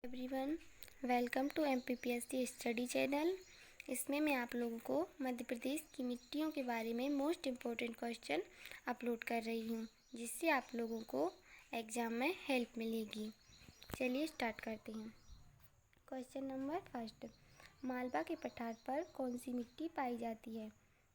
Everyone, welcome to MPPSC study channel. इसमें मैं आप लोगों को मध्य प्रदेश की मिट्टियों के बारे में मोस्ट इम्पोर्टेंट क्वेश्चन अपलोड कर रही हूँ, जिससे आप लोगों को एग्ज़ाम में हेल्प मिलेगी। चलिए स्टार्ट करते हैं। क्वेश्चन नंबर फर्स्ट, मालवा के पठार पर कौन सी मिट्टी पाई जाती है?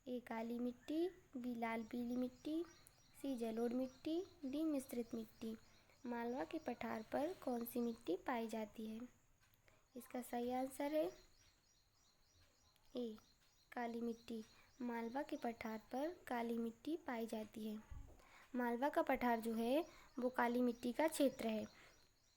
ए काली मिट्टी, बी लाल पीली मिट्टी, सी जलोढ़ मिट्टी, डी मिश्रित मिट्टी। मालवा के पठार पर कौन सी मिट्टी पाई जाती है? इसका सही आंसर है ए काली मिट्टी। मालवा के पठार पर काली मिट्टी पाई जाती है। मालवा का पठार जो है वो काली मिट्टी का क्षेत्र है।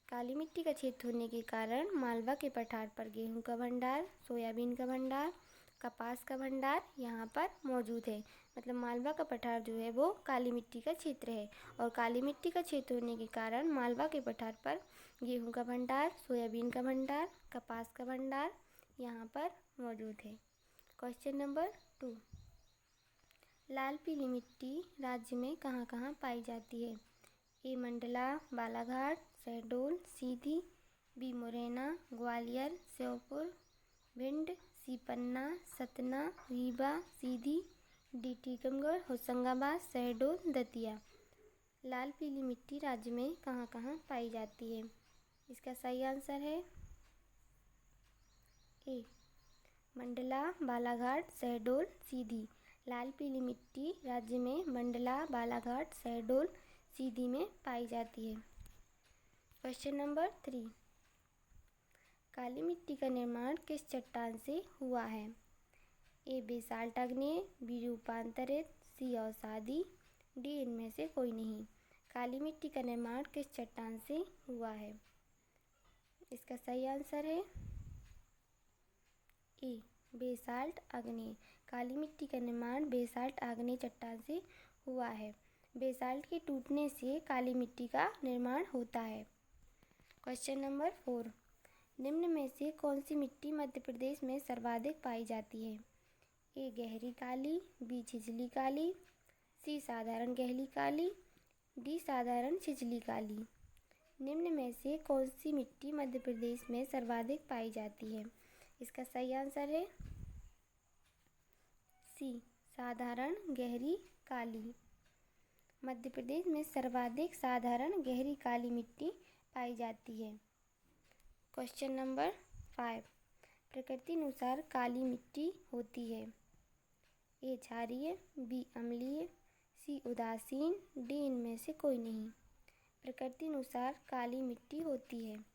काली मिट्टी का क्षेत्र होने के कारण मालवा के पठार पर गेहूं का भंडार, सोयाबीन का भंडार, कपास का भंडार यहाँ पर मौजूद है। मतलब मालवा का पठार जो है वो काली मिट्टी का क्षेत्र है और काली मिट्टी का क्षेत्र होने के कारण मालवा के पठार पर गेहूं का भंडार, सोयाबीन का भंडार, कपास का भंडार यहाँ पर मौजूद है। क्वेश्चन नंबर 2, लाल पीली मिट्टी राज्य में कहाँ कहाँ पाई जाती है? ए मंडला, बालाघाट, शहडोल, सीधी, बी मुरैना, ग्वालियर, श्योपुर, भिंड, सी पन्ना, सतना, रीवा, सीधी, डी टीकमगढ़, होशंगाबाद, शहडोल, दतिया। लाल पीली मिट्टी राज्य में कहाँ कहाँ पाई जाती है? इसका सही आंसर है ए मंडला, बालाघाट, शहडोल, सीधी। लाल पीली मिट्टी राज्य में मंडला, बालाघाट, शहडोल, सीधी में पाई जाती है। क्वेश्चन नंबर 3, काली मिट्टी का निर्माण किस चट्टान से हुआ है? ए बेसाल्ट आग्नेय, बी रूपांतरित, सी अवसादी, डी इनमें से कोई नहीं। काली मिट्टी का निर्माण किस चट्टान से हुआ है? इसका सही आंसर है ए बेसाल्ट आग्नेय। काली मिट्टी का निर्माण बेसाल्ट आग्नेय चट्टान से हुआ है। बेसाल्ट के टूटने से काली मिट्टी का निर्माण होता है। क्वेश्चन नंबर 4, निम्न में से कौन सी मिट्टी मध्य प्रदेश में सर्वाधिक पाई जाती है? ए गहरी काली, बी छिछली काली, सी साधारण गहरी काली, डी साधारण छिछली काली। निम्न में से कौन सी मिट्टी मध्य प्रदेश में सर्वाधिक पाई जाती है? इसका सही आंसर है सी साधारण गहरी काली। मध्य प्रदेश में सर्वाधिक साधारण गहरी काली मिट्टी पाई जाती है। क्वेश्चन नंबर 5, प्रकृति अनुसार काली मिट्टी होती है? ए क्षारीय, बी अम्लीय, सी उदासीन, डी इनमें से कोई नहीं। प्रकृति अनुसार काली मिट्टी होती है।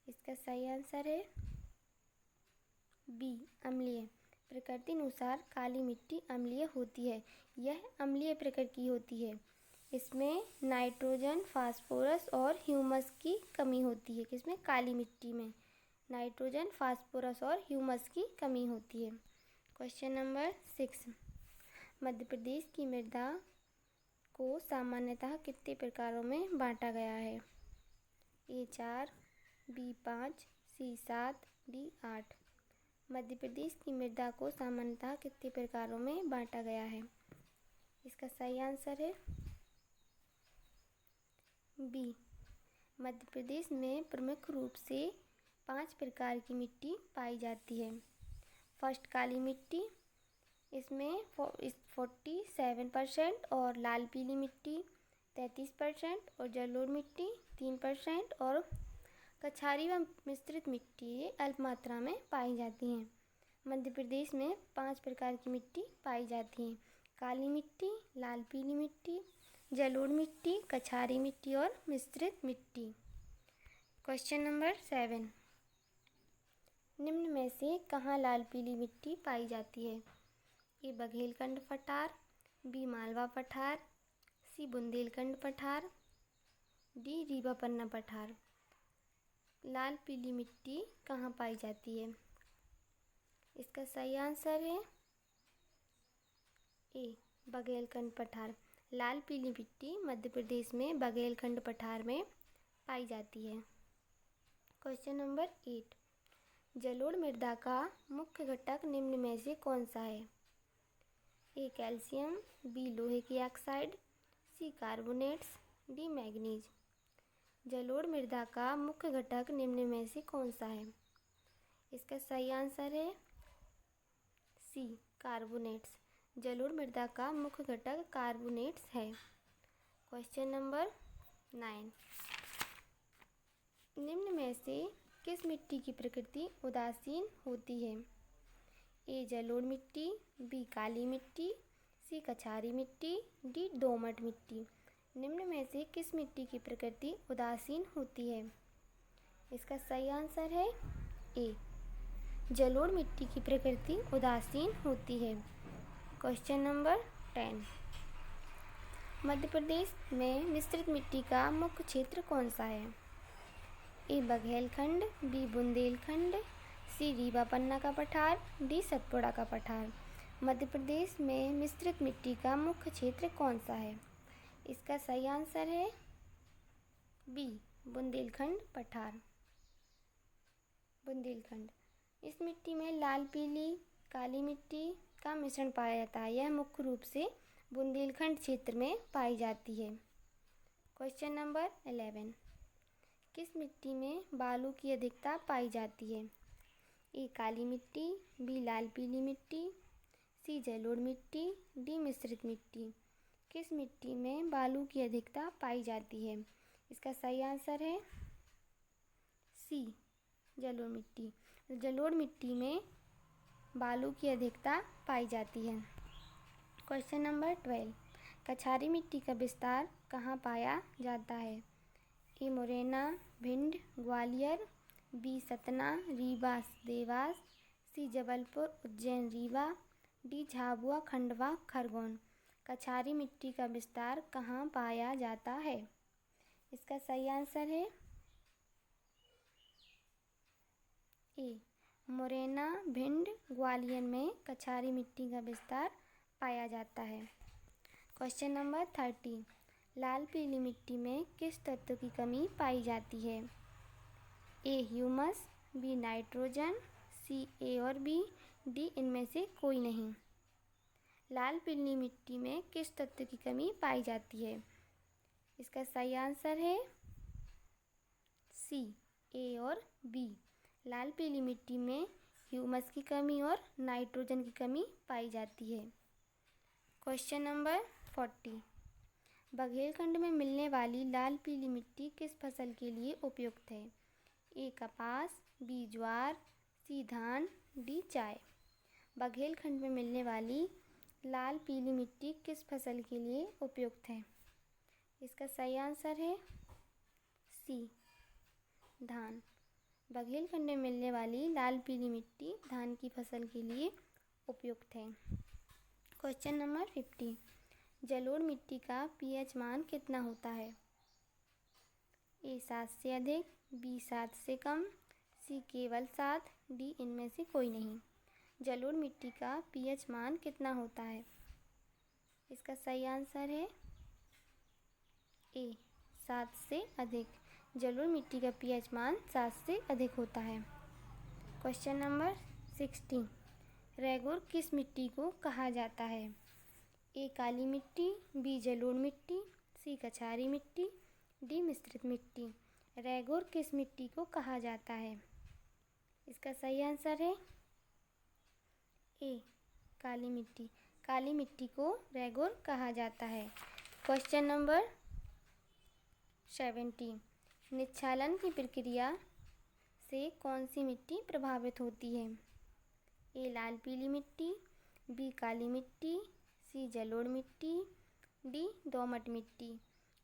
इसका सही आंसर है बी अम्लीय। प्रकृति अनुसार काली मिट्टी अम्लीय होती है। यह अम्लीय प्रकृति की होती है। इसमें नाइट्रोजन, फास्फोरस और ह्यूमस की कमी होती है। किसमें? काली मिट्टी में नाइट्रोजन, फास्फोरस और ह्यूमस की कमी होती है। क्वेश्चन नंबर 6, मध्य प्रदेश की मृदा को सामान्यतः कितने प्रकारों में बांटा गया है? ए 4, बी 5, सी 7, डी 8। मध्य प्रदेश की मृदा को सामान्यतः कितने प्रकारों में बांटा गया है? इसका सही आंसर है बी। मध्य प्रदेश में प्रमुख रूप से 5 प्रकार की मिट्टी पाई जाती है। फर्स्ट काली मिट्टी, इसमें 47% और लाल पीली मिट्टी 33% और जलोढ़ मिट्टी 3% और कछारी व मिश्रित मिट्टी अल्प मात्रा में पाई जाती हैं। मध्य प्रदेश में 5 प्रकार की मिट्टी पाई जाती हैं: काली मिट्टी, लाल पीली मिट्टी, जलोढ़ मिट्टी, कछारी मिट्टी और मिश्रित मिट्टी। क्वेश्चन नंबर 7, निम्न में से कहाँ लाल पीली मिट्टी पाई जाती है? ए बघेलखंड पठार, बी मालवा पठार, सी बुंदेलखंड पठार, डी रीवा पन्ना पठार। लाल पीली मिट्टी कहाँ पाई जाती है? इसका सही आंसर है ए बघेलखंड पठार। लाल पीली मिट्टी मध्य प्रदेश में बघेलखंड पठार में पाई जाती है। क्वेश्चन नंबर 8, जलोढ़ मृदा का मुख्य घटक निम्न में से कौन सा है? ए कैल्शियम, बी लोहे की ऑक्साइड, सी कार्बोनेट्स, डी मैग्नीज। जलोढ़ मृदा का मुख्य घटक निम्न में से कौन सा है? इसका सही आंसर है सी, कार्बोनेट्स। जलोढ़ मृदा का मुख्य घटक कार्बोनेट्स है। क्वेश्चन नंबर 9, निम्न में से किस मिट्टी की प्रकृति उदासीन होती है? ए जलोढ़ मिट्टी, बी काली मिट्टी, सी कछारी मिट्टी, डी दोमट मिट्टी। निम्न में से किस मिट्टी की प्रकृति उदासीन होती है? इसका सही आंसर है ए, जलोढ़ मिट्टी की प्रकृति उदासीन होती है। क्वेश्चन नंबर 10, मध्य प्रदेश में मिश्रित मिट्टी का मुख्य क्षेत्र कौन सा है? ए बघेलखंड, बी बुंदेलखंड, सी रीवा पन्ना का पठार, डी सतपुड़ा का पठार। मध्य प्रदेश में मिश्रित मिट्टी का मुख्य क्षेत्र कौन सा है? इसका सही आंसर है बी, बुंदेलखंड पठार। बुंदेलखंड। इस मिट्टी में लाल पीली काली मिट्टी का मिश्रण पाया जाता है। यह मुख्य रूप से बुंदेलखंड क्षेत्र में पाई जाती है। क्वेश्चन नंबर 11, किस मिट्टी में बालू की अधिकता पाई जाती है? ए काली मिट्टी, बी लाल पीली मिट्टी, सी जलोढ़ मिट्टी, डी मिश्रित मिट्टी। किस मिट्टी में बालू की अधिकता पाई जाती है? इसका सही आंसर है सी, जलोढ़ मिट्टी। जलोढ़ मिट्टी में बालू की अधिकता पाई जाती है। क्वेश्चन नंबर 12, कछारी मिट्टी का विस्तार कहाँ पाया जाता है? ए मुरैना, भिंड, ग्वालियर, बी सतना, रीवा, देवास, सी जबलपुर, उज्जैन, रीवा, डी झाबुआ, खंडवा, खरगोन। कछारी मिट्टी का विस्तार कहाँ पाया जाता है? इसका सही आंसर है ए, मुरैना, भिंड, ग्वालियर में कछारी मिट्टी का विस्तार पाया जाता है। क्वेश्चन नंबर 13, लाल पीली मिट्टी में किस तत्व की कमी पाई जाती है? ए ह्यूमस, बी नाइट्रोजन, सी ए और बी, डी इनमें से कोई नहीं। लाल पीली मिट्टी में किस तत्व की कमी पाई जाती है? इसका सही आंसर है सी, ए और बी। लाल पीली मिट्टी में ह्यूमस की कमी और नाइट्रोजन की कमी पाई जाती है। क्वेश्चन नंबर 40, बघेलखंड में मिलने वाली लाल पीली मिट्टी किस फसल के लिए उपयुक्त है? ए कपास, बी ज्वार, सी धान, डी चाय। बघेलखंड में मिलने वाली लाल पीली मिट्टी किस फसल के लिए उपयुक्त है? इसका सही आंसर है सी, धान। बघेलखंड में मिलने वाली लाल पीली मिट्टी धान की फसल के लिए उपयुक्त है। क्वेश्चन नंबर 50, जलोढ़ मिट्टी का पीएच मान कितना होता है? ए 7 से अधिक, बी 7 से कम, सी केवल 7, डी इनमें से कोई नहीं। जलोढ़ मिट्टी का पीएच मान कितना होता है? इसका सही आंसर है ए, 7 से अधिक। जलोढ़ मिट्टी का पीएच मान 7 से अधिक होता है। क्वेश्चन नंबर 16, रेगुर किस मिट्टी को कहा जाता है? ए काली मिट्टी, बी जलोढ़ मिट्टी, सी कछारी मिट्टी, डी मिश्रित मिट्टी। रेगुर किस मिट्टी को कहा जाता है? इसका सही आंसर है ए, काली मिट्टी। काली मिट्टी को रेगुर कहा जाता है। क्वेश्चन नंबर 17, निच्छालन की प्रक्रिया से कौन सी मिट्टी प्रभावित होती है? ए लाल पीली मिट्टी, बी काली मिट्टी, सी जलोढ़ मिट्टी, डी दोमट मिट्टी।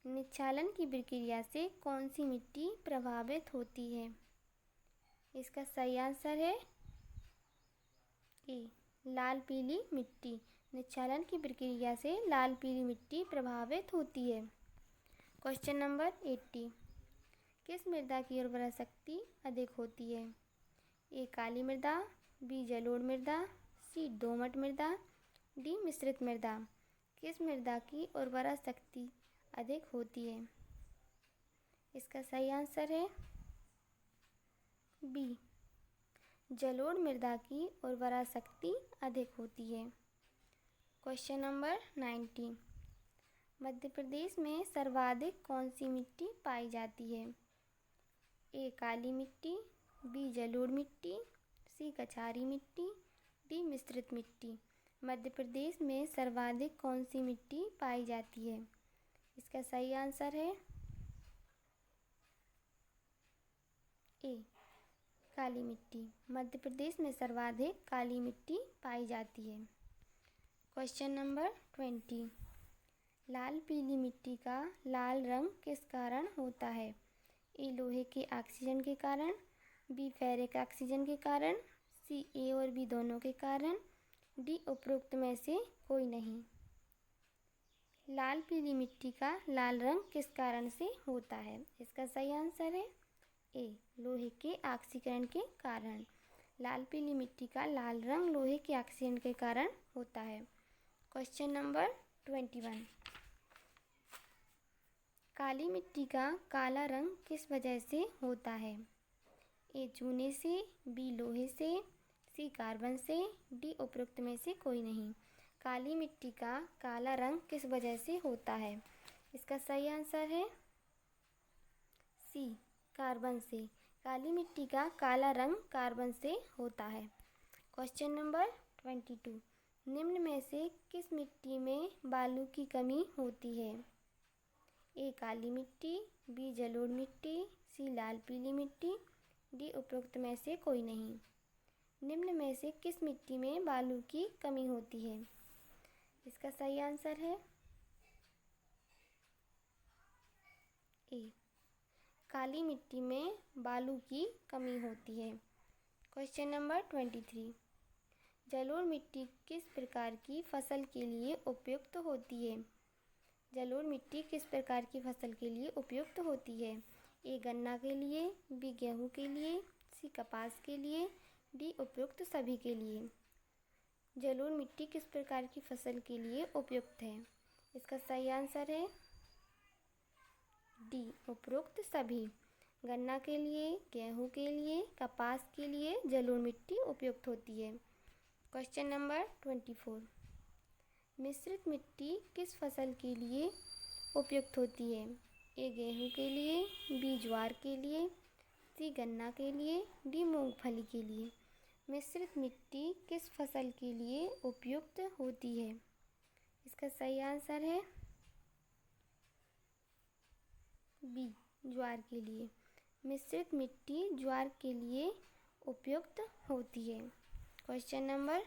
निच्छालन की प्रक्रिया से कौन सी मिट्टी प्रभावित होती है? इसका सही आंसर है ए, लाल पीली मिट्टी। निच्छालन की प्रक्रिया से लाल पीली मिट्टी प्रभावित होती है। क्वेश्चन नंबर 80, किस मृदा की उर्वरा शक्ति अधिक होती है? ए काली मृदा, बी जलोढ़ मृदा, सी दोमट मृदा, डी मिश्रित मृदा। किस मृदा की उर्वरा शक्ति अधिक होती है? इसका सही आंसर है बी, जलोढ़ मृदा की उर्वरा शक्ति अधिक होती है। क्वेश्चन नंबर 90, मध्य प्रदेश में सर्वाधिक कौन सी मिट्टी पाई जाती है? ए काली मिट्टी, बी जलोढ़ मिट्टी, सी कछारी मिट्टी, डी मिश्रित मिट्टी। मध्य प्रदेश में सर्वाधिक कौन सी मिट्टी पाई जाती है? इसका सही आंसर है ए काली मिट्टी। मध्य प्रदेश में सर्वाधिक काली मिट्टी पाई जाती है। Question number 20। लाल पीली मिट्टी का लाल रंग किस कारण होता है? ए लोहे के ऑक्सीजन के कारण, बी फेरिक ऑक्सीजन के कारण, सी ए और बी दोनों के कारण, डी उपरोक्त में से कोई नहीं। लाल पीली मिट्टी का लाल रंग किस कारण से होता है? इसका सही आंसर है ए लोहे के ऑक्सीकरण के कारण। लाल पीली मिट्टी का लाल रंग लोहे के ऑक्सीजन के कारण होता है। Question number 21। काली मिट्टी का काला रंग किस वजह से होता है? ए चूने से, बी लोहे से, सी कार्बन से, डी उपरोक्त में से कोई नहीं। काली मिट्टी का काला रंग किस वजह से होता है? इसका सही आंसर है सी कार्बन से। काली मिट्टी का काला रंग कार्बन से होता है। Question number 22। निम्न में से किस मिट्टी में बालू की कमी होती है? ए काली मिट्टी, बी जलोढ़ मिट्टी, सी लाल पीली मिट्टी, डी उपरोक्त में से कोई नहीं। निम्न में से किस मिट्टी में बालू की कमी होती है? इसका सही आंसर है ए काली मिट्टी में बालू की कमी होती है। Question number 23। जलोढ़ मिट्टी किस प्रकार की फसल के लिए उपयुक्त होती है? जलोढ़ मिट्टी किस प्रकार की फसल के लिए उपयुक्त होती है? ए गन्ना के लिए, बी गेहूँ के लिए, सी कपास के लिए, डी उपयुक्त सभी के लिए। जलोढ़ मिट्टी किस प्रकार की फसल के लिए उपयुक्त है? इसका सही आंसर है डी उपरोक्त सभी। गन्ना के लिए, गेहूँ के लिए, कपास के लिए जलोढ़ मिट्टी उपयुक्त होती है। Question number 24। मिश्रित मिट्टी किस फसल के लिए उपयुक्त होती है? ए गेहूँ के लिए, बी ज्वार के लिए, सी गन्ना के लिए, डी मूंगफली के लिए। मिश्रित मिट्टी किस फसल के लिए उपयुक्त होती है? इसका सही आंसर है बी ज्वार के लिए। मिश्रित मिट्टी ज्वार के लिए उपयुक्त होती है। Question number